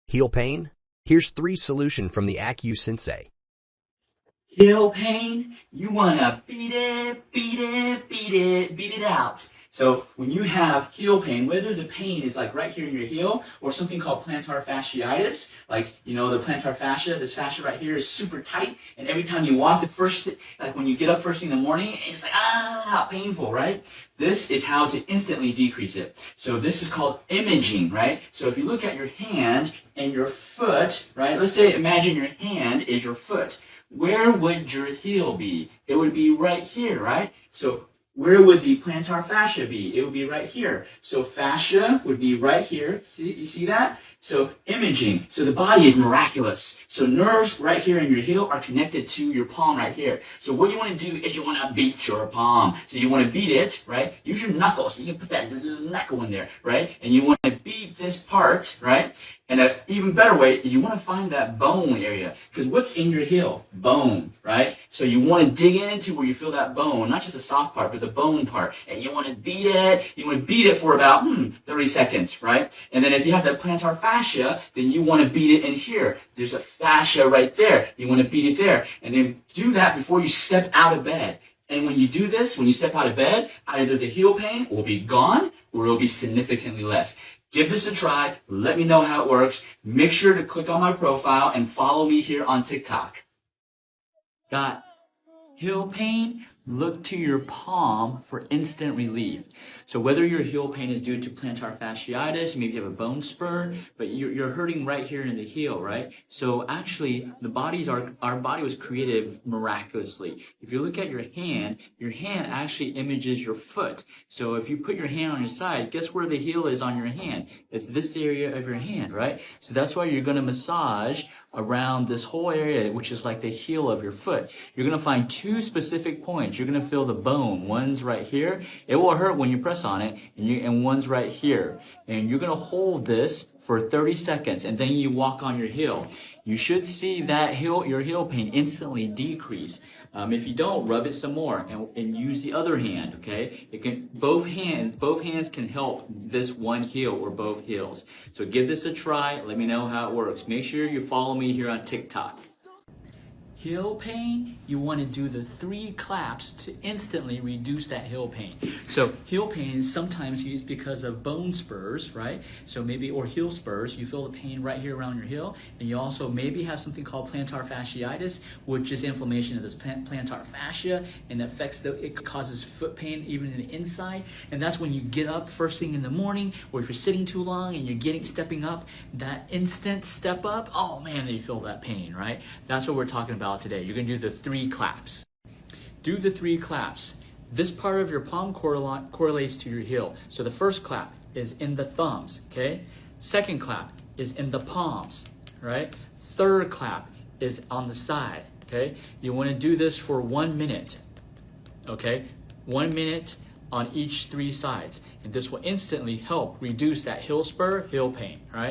Heel pain? Here's 3 solutions from the Acu Sensei. Heel pain, you want to beat it, beat it, beat it, beat it out. So when you have heel pain, whether the pain is like right here in your heel or something called plantar fasciitis, like, the plantar fascia, this fascia right here is super tight, and every time you walk like when you get up first thing in the morning, it's like, painful, right? This is how to instantly decrease it. So this is called imaging, right? So if you look at your hand and your foot, right? Let's say, imagine your hand is your foot. Where would your heel be? It would be right here, right? So where would the plantar fascia be? It would be right here. So fascia would be right here. You see that? So imaging. So the body is miraculous. So nerves right here in your heel are connected to your palm right here. So what you want to do is you want to beat your palm. So you want to beat it, right? Use your knuckles. You can put that little knuckle in there, right? And you want to beat this part, right? And an even better way, you want to find that bone area. Because what's in your heel? Bone, right? So you want to dig into where you feel that bone, not just the soft part, but the bone part. And you want to beat it. You want to beat it for about 30 seconds, right? And then if you have that plantar fascia, then you want to beat it in here. There's a fascia right there. You want to beat it there. And then do that before you step out of bed. And when you do this, when you step out of bed, either the heel pain will be gone or it will be significantly less. Give this a try. Let me know how it works. Make sure to click on my profile and follow me here on TikTok. Got heel pain? Look to your palm for instant relief. So whether your heel pain is due to plantar fasciitis, maybe you have a bone spur, but you're hurting right here in the heel, right? So actually, our body was created miraculously. If you look at your hand actually images your foot. So if you put your hand on your side, guess where the heel is on your hand? It's this area of your hand, right? So that's why you're going to massage around this whole area, which is like the heel of your foot. You're going to find 2 specific points. You're going to feel the bone. One's right here. It will hurt when you press on it, and one's right here. And you're going to hold this for 30 seconds, and then you walk on your heel. You should see that your heel pain instantly decrease. If you don't, rub it some more and use the other hand, okay? Both hands can help this one heel or both heels. So give this a try. Let me know how it works. Make sure you follow me here on TikTok. Heel pain, you want to do the 3 claps to instantly reduce that heel pain. So heel pain is sometimes used because of bone spurs, right? So maybe, or heel spurs, you feel the pain right here around your heel, and you also maybe have something called plantar fasciitis, which is inflammation of this plantar fascia, and it causes foot pain even in the inside, and that's when you get up first thing in the morning, or if you're sitting too long and you're stepping up, that instant step up, oh man, you feel that pain, right? That's what we're talking about today. You're going to do the 3 claps. Do the 3 claps. This part of your palm correlates to your heel. So the first clap is in the thumbs, okay? Second clap is in the palms, right? Third clap is on the side, okay? You want to do this for 1 minute, okay? 1 minute on each 3 sides. And this will instantly help reduce that heel spur, heel pain, right?